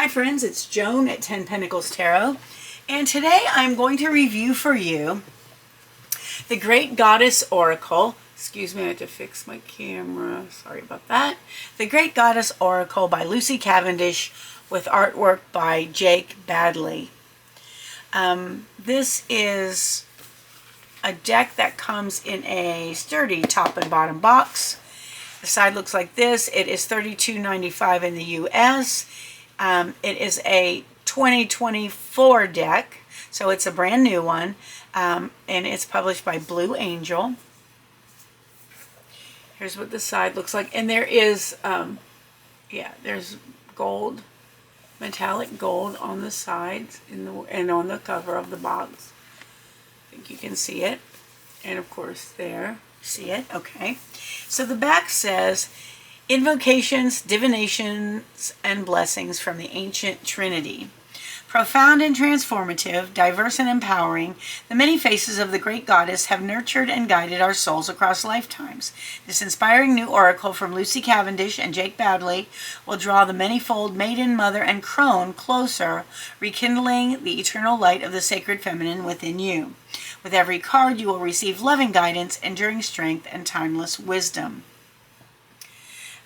Hi friends, it's Joan at 10 Pentacles Tarot, and today I'm going to review for you the Great Goddess Oracle. Excuse me, I have to fix my camera. Sorry about that. The Great Goddess Oracle by Lucy Cavendish with artwork by Jake Baddeley. This is a deck that comes in a sturdy top and bottom box. The side looks like this. It is $32.95 in the US. It is a 2024 deck, so it's a brand new one, and it's published by Blue Angel. Here's what the side looks like, and there is, there's gold, metallic gold on the sides and on the cover of the box. I think you can see it, and of course there, see it, okay. So the back says, Invocations, divinations, and blessings from the ancient Trinity. Profound and transformative, diverse and empowering, the many faces of the great goddess have nurtured and guided our souls across lifetimes. This inspiring new oracle from Lucy Cavendish and Jake Baddeley will draw the manyfold maiden, mother, and crone closer, rekindling the eternal light of the sacred feminine within you. With every card, you will receive loving guidance, enduring strength, and timeless wisdom.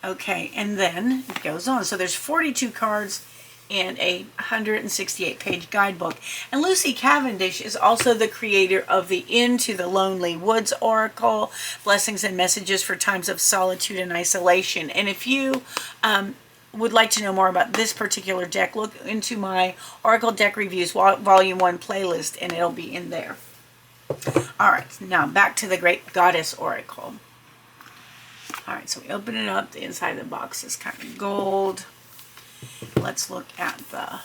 Okay, and then it goes on. So there's 42 cards and a 168-page guidebook. And Lucy Cavendish is also the creator of the Into the Lonely Woods Oracle, Blessings and Messages for Times of Solitude and Isolation. And if you would like to know more about this particular deck, look into my Oracle Deck Reviews Volume 1 playlist, and it'll be in there. All right, now back to the Great Goddess Oracle. All right, so we open it up. The inside of the box is kind of gold. Let's look at the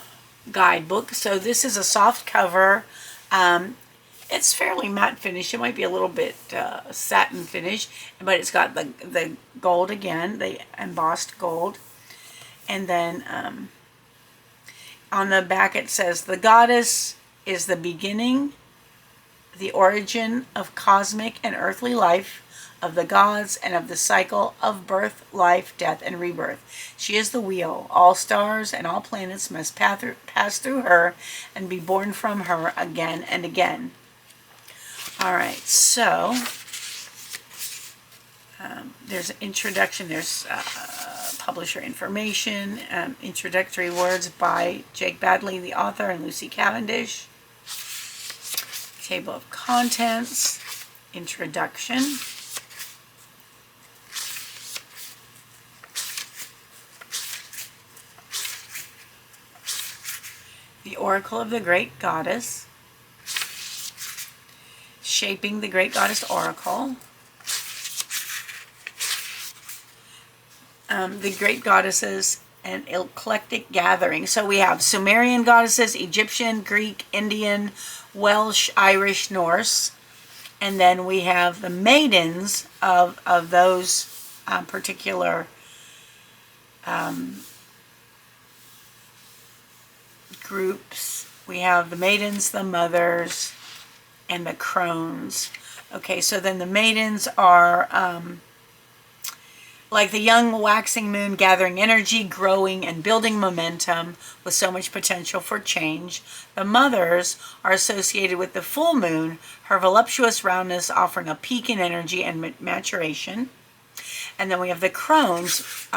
guidebook. So this is a soft cover. It's fairly matte finish. It might be a little bit satin finish, but it's got the gold again, the embossed gold. And then on the back it says, the goddess is the beginning, the origin of cosmic and earthly life, of the gods, and of the cycle of birth, life, death, and rebirth. She is the wheel. All stars and all planets must pass through her and be born from her again and again. All right, so there's an introduction. There's publisher information, introductory words by Jake Baddeley, the author, and Lucy Cavendish. Table of contents, introduction. The Oracle of the Great Goddess, Shaping the Great Goddess Oracle, the Great Goddesses, an eclectic gathering. So we have Sumerian goddesses, Egyptian, Greek, Indian, Welsh, Irish, Norse, and then we have the maidens of those particular groups. We have the maidens, the mothers, and the crones. Okay, so then the maidens are like the young waxing moon, gathering energy, growing, and building momentum with so much potential for change. The mothers are associated with the full moon, her voluptuous roundness offering a peak in energy and maturation. And then we have the crones,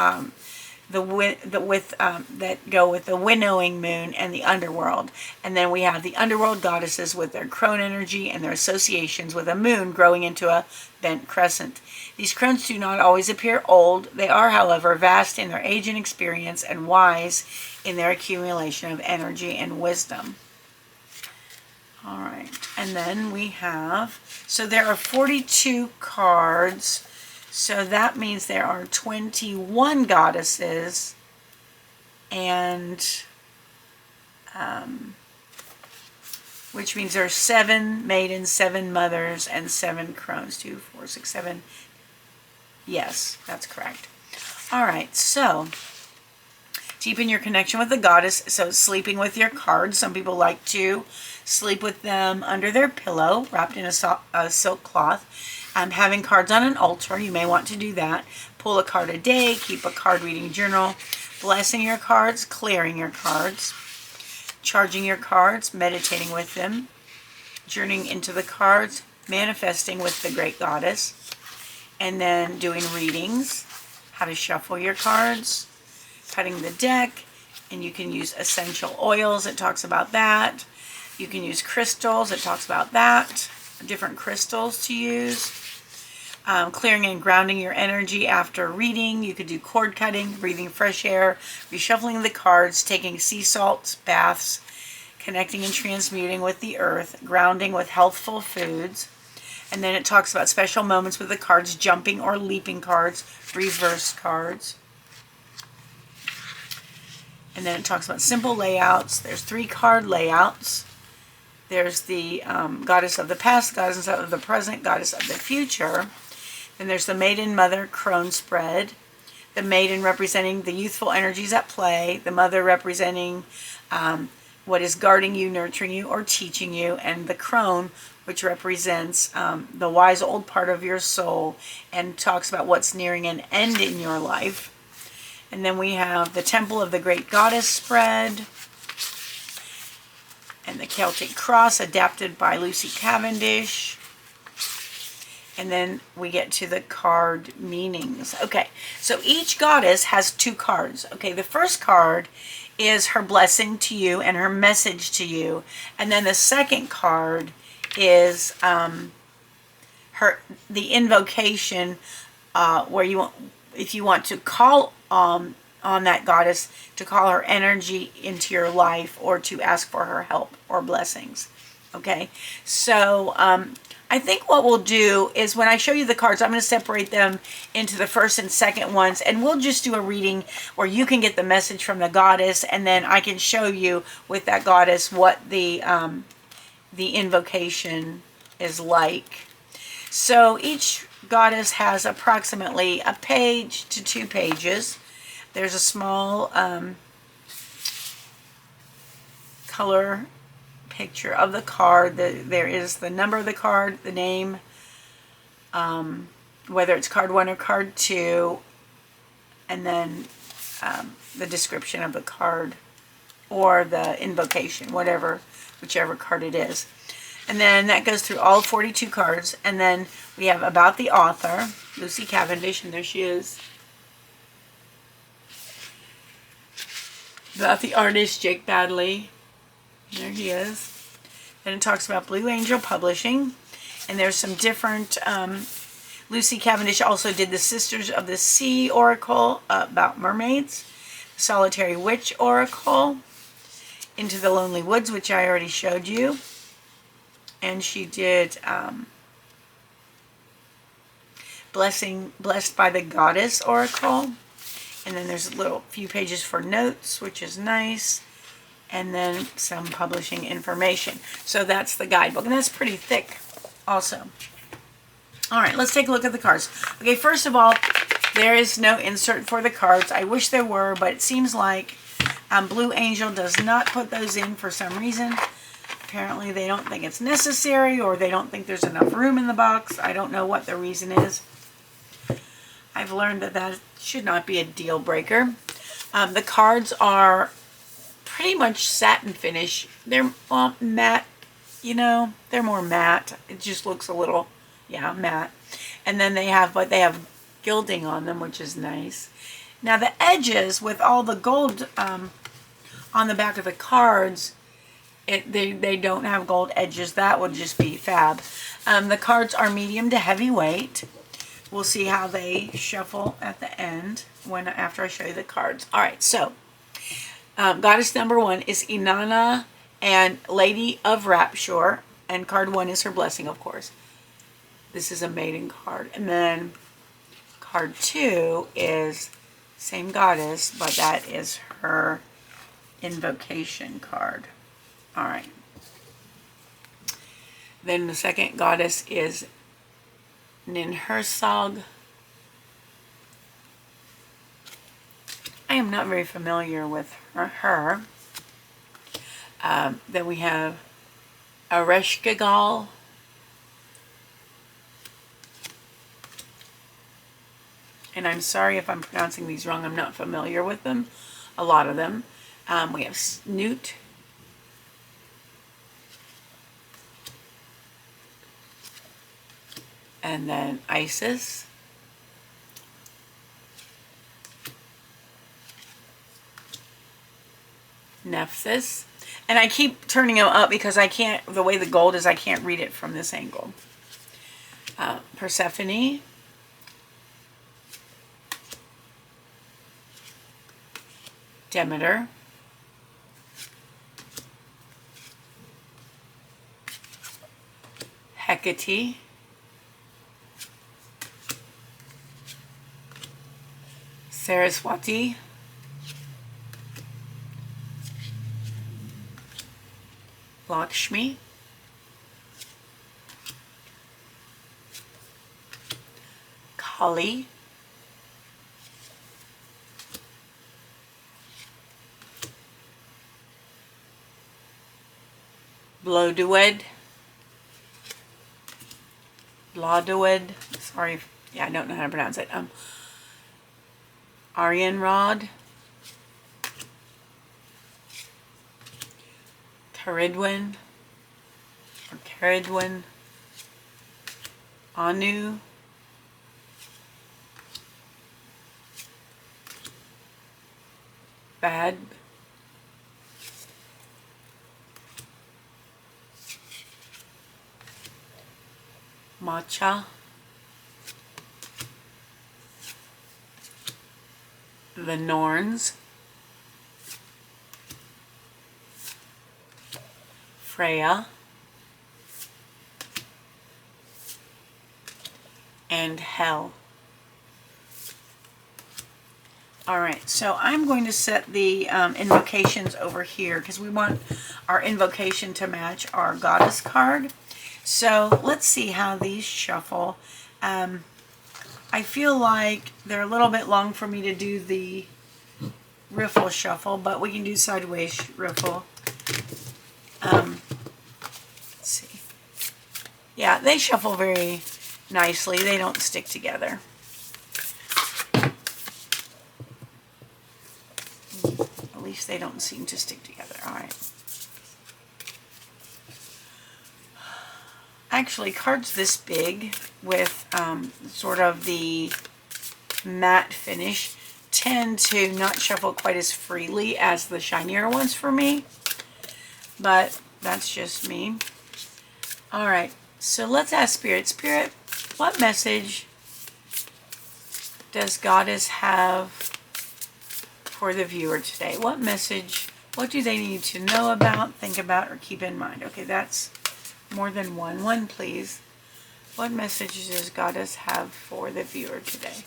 that go with the winnowing moon and the underworld. And then we have the underworld goddesses with their crone energy and their associations with a moon growing into a bent crescent. These crones do not always appear old. They are, however, vast in their age and experience and wise in their accumulation of energy and wisdom. All right, and then we have, so there are 42 cards. So that means there are 21 goddesses and which means there are 7 maidens, 7 mothers, and 7 crones. 2, 4, 6, 7. Yes, that's correct. All right, so deepen your connection with the goddess. So sleeping with your cards. Some people like to sleep with them under their pillow, wrapped in a silk cloth. Having cards on an altar, you may want to do that. Pull a card a day, keep a card reading journal. blessing your cards, clearing your cards, charging your cards, meditating with them, journeying into the cards, manifesting with the Great Goddess, and then doing readings, how to shuffle your cards, cutting the deck, and you can use essential oils. It talks about that. You can use crystals. It talks about that. Different crystals to use. Clearing and grounding your energy after reading. You could do cord cutting, breathing fresh air, reshuffling the cards, taking sea salts, baths, connecting and transmuting with the earth, grounding with healthful foods. And then it talks about special moments with the cards, jumping or leaping cards, reverse cards. And then it talks about simple layouts. There's 3 card layouts. There's the goddess of the past, goddess of the present, goddess of the future. Then there's the maiden, mother, crone spread. The maiden representing the youthful energies at play. The mother representing what is guarding you, nurturing you, or teaching you. And the crone, which represents the wise old part of your soul and talks about what's nearing an end in your life. And then we have the Temple of the Great Goddess spread. And the Celtic Cross, adapted by Lucy Cavendish. And then we get to the card meanings. Okay, so each goddess has 2 cards. Okay, the first card is her blessing to you and her message to you. And then the second card is the invocation where you want, if you want to call on that goddess, to call her energy into your life or to ask for her help or blessings. Okay, so I think what we'll do is when I show you the cards, I'm going to separate them into the first and second ones, and we'll just do a reading where you can get the message from the goddess, and then I can show you with that goddess what the invocation is like. So each goddess has approximately a page to 2 pages. There's a small color picture of the card. There is the number of the card, the name, whether it's card 1 or card 2, and then the description of the card or the invocation, whichever card it is. And then that goes through all 42 cards. And then we have about the author, Lucy Cavendish, and there she is. About the artist, Jake Baddeley. There he is. Then it talks about Blue Angel Publishing. And there's some different... Lucy Cavendish also did the Sisters of the Sea Oracle about mermaids. The Solitary Witch Oracle. Into the Lonely Woods, which I already showed you. And she did Blessed by the Goddess Oracle. And then there's a little few pages for notes, which is nice. And then some publishing information. So that's the guidebook. And that's pretty thick also. All right, let's take a look at the cards. Okay, first of all, there is no insert for the cards. I wish there were, but it seems like Blue Angel does not put those in for some reason. Apparently they don't think it's necessary, or they don't think there's enough room in the box. I don't know what the reason is. I've learned that should not be a deal breaker. The cards are pretty much satin finish. They're matte, they're more matte. It just looks a little, matte. And then they have gilding on them, which is nice. Now the edges with all the gold on the back of the cards, they don't have gold edges. That would just be fab. The cards are medium to heavy weight. We'll see how they shuffle at the end after I show you the cards. All right, so goddess number 1 is Inanna and Lady of Rapture, and card 1 is her blessing, of course. This is a maiden card. And then card 2 is same goddess, but that is her invocation card. All right. Then the second goddess is Ninhursag. I am not very familiar with her. Then we have Ereshkigal. And I'm sorry if I'm pronouncing these wrong. I'm not familiar with them, a lot of them. We have Snoot, and then Isis, Nephthys, and I keep turning them up because I can't, the way the gold is, I can't read it from this angle. Persephone, Demeter, Hecate, Saraswati, Lakshmi, Kali, Blodued, sorry, yeah, I don't know how to pronounce it. Aryanrod, Caridwen, or Caridwen, Anu, Bad, Matcha, the Norns, Freya, and Hel. All right, so I'm going to set the invocations over here because we want our invocation to match our goddess card. So let's see how these shuffle. I feel like they're a little bit long for me to do the riffle shuffle, but we can do sideways riffle. Let's see. Yeah, they shuffle very nicely. They don't stick together. At least they don't seem to stick together. All right. Actually, cards this big with sort of the matte finish tend to not shuffle quite as freely as the shinier ones for me, but that's just me. All right, so let's ask Spirit, what message does Goddess have for the viewer today? What message, what do they need to know about, think about, or keep in mind? Okay, that's more than one. One, please. What message does Goddess have for the viewer today?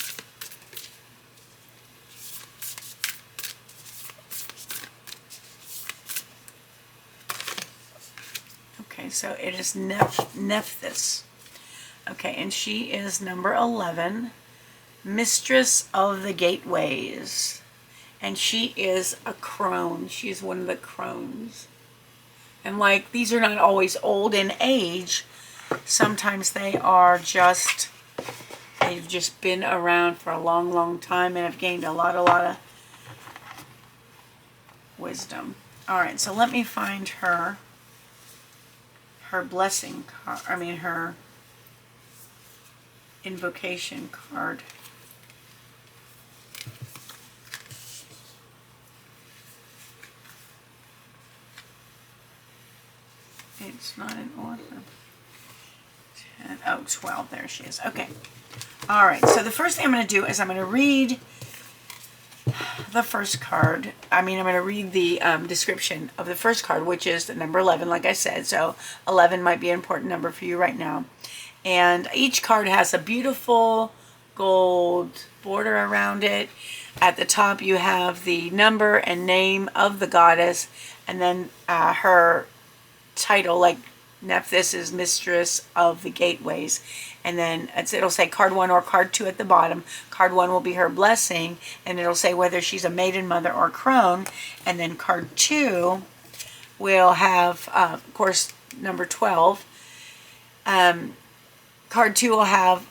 Okay, so it is Nephthys. Okay, and she is number 11, Mistress of the Gateways. And she is a crone. She is one of the crones. And like, these are not always old in age. Sometimes they are just, they've just been around for a long, long time and have gained a lot of wisdom. All right, so let me find her blessing card, her invocation card. It's not in order. 10, oh, 12, there she is. Okay. All right, so the first thing I'm going to do is I'm going to read the first card. I'm going to read the description of the first card, which is the number 11, like I said. So 11 might be an important number for you right now. And each card has a beautiful gold border around it. At the top, you have the number and name of the goddess, and then her title, like Nephthys is Mistress of the Gateways, and then it'll say card 1 or card 2 at the bottom. Card 1 will be her blessing, and it'll say whether she's a maiden, mother, or crone. And then card 2 will have, of course, number 12. Card 2 will have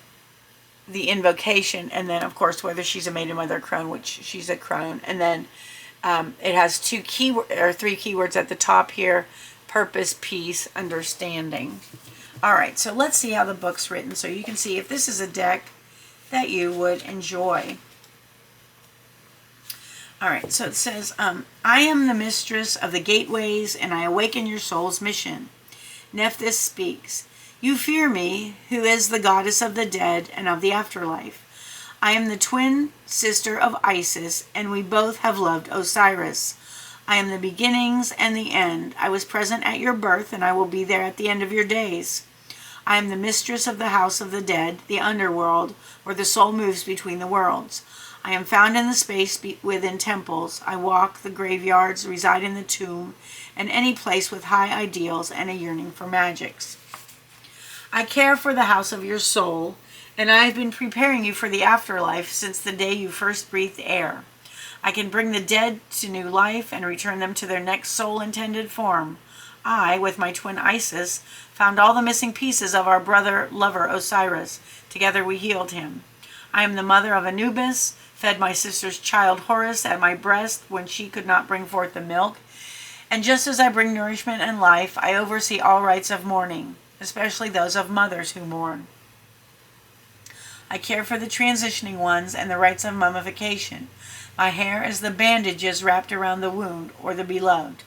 the invocation, and then of course whether she's a maiden, mother, crone, which she's a crone, and then it has three keywords at the top here: purpose, peace, understanding. All right, so let's see how the book's written, so you can see if this is a deck that you would enjoy. All right, so it says, I am the mistress of the gateways, and I awaken your soul's mission. Nephthys speaks. You fear me, who is the goddess of the dead and of the afterlife. I am the twin sister of Isis, and we both have loved Osiris. I am the beginnings and the end. I was present at your birth, and I will be there at the end of your days. I am the mistress of the house of the dead, the underworld, where the soul moves between the worlds. I am found in the space within temples. I walk the graveyards, reside in the tomb, and any place with high ideals and a yearning for magics. I care for the house of your soul, and I have been preparing you for the afterlife since the day you first breathed air. I can bring the dead to new life and return them to their next soul-intended form. I, with my twin Isis, found all the missing pieces of our brother lover Osiris. Together we healed him. I am the mother of Anubis, fed my sister's child Horus at my breast when she could not bring forth the milk. And just as I bring nourishment and life, I oversee all rites of mourning, especially those of mothers who mourn. I care for the transitioning ones and the rites of mummification. My hair is the bandages wrapped around the wound or the beloved.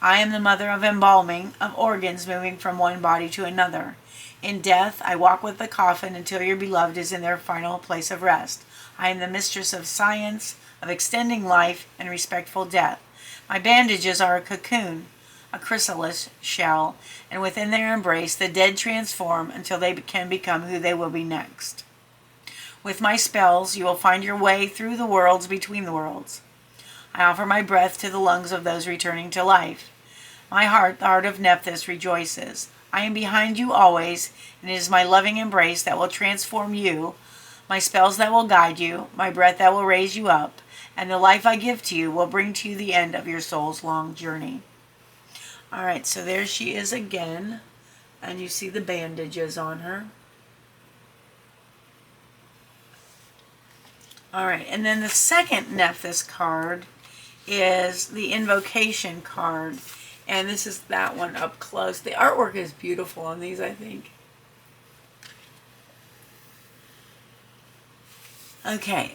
I am the mother of embalming, of organs moving from one body to another. In death, I walk with the coffin until your beloved is in their final place of rest. I am the mistress of science, of extending life and respectful death. My bandages are a cocoon, a chrysalis shell, and within their embrace the dead transform until they can become who they will be next. With my spells, you will find your way through the worlds between the worlds. I offer my breath to the lungs of those returning to life. My heart, the heart of Nephthys, rejoices. I am behind you always, and it is my loving embrace that will transform you, my spells that will guide you, my breath that will raise you up, and the life I give to you will bring to you the end of your soul's long journey. All right, so there she is again, and you see the bandages on her. All right, and then the second Nephthys card is the invocation card. And this is that one up close. The artwork is beautiful on these, I think. Okay,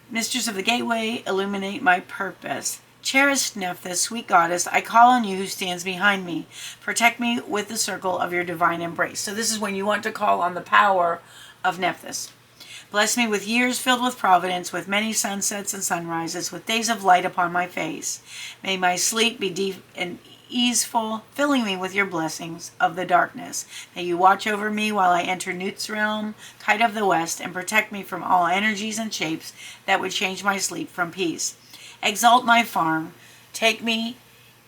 Mistress of the Gateway, illuminate my purpose. Cherished Nephthys, sweet goddess, I call on you who stands behind me. Protect me with the circle of your divine embrace. So this is when you want to call on the power of Nephthys. Bless me with years filled with providence, with many sunsets and sunrises, with days of light upon my face. May my sleep be deep and easeful, filling me with your blessings of the darkness. May you watch over me while I enter Newt's realm, kite of the west, and protect me from all energies and shapes that would change my sleep from peace. Exalt my farm. Take me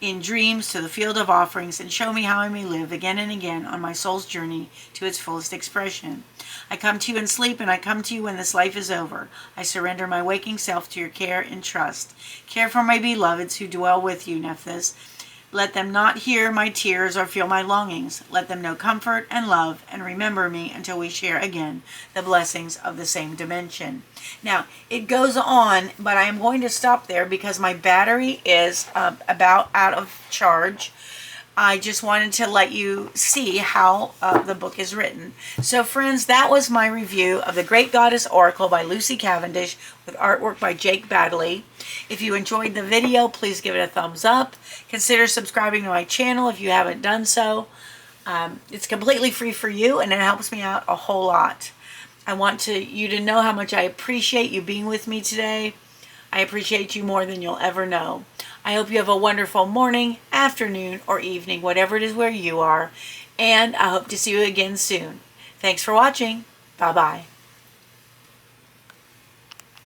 in dreams to the field of offerings and show me how I may live again and again on my soul's journey to its fullest expression. I come to you in sleep, and I come to you when this life is over. I surrender my waking self to your care and trust. Care for my beloveds who dwell with you, Nephthys. Let them not hear my tears or feel my longings. Let them know comfort and love and remember me until we share again the blessings of the same dimension. Now, it goes on, but I am going to stop there because my battery is about out of charge. I just wanted to let you see how the book is written. So friends, that was my review of The Great Goddess Oracle by Lucy Cavendish with artwork by Jake Baddeley. If you enjoyed the video, please give it a thumbs up. Consider subscribing to my channel if you haven't done so. It's completely free for you, and it helps me out a whole lot. I want you to know how much I appreciate you being with me today. I appreciate you more than you'll ever know. I hope you have a wonderful morning, afternoon, or evening, whatever it is where you are. And I hope to see you again soon. Thanks for watching. Bye-bye.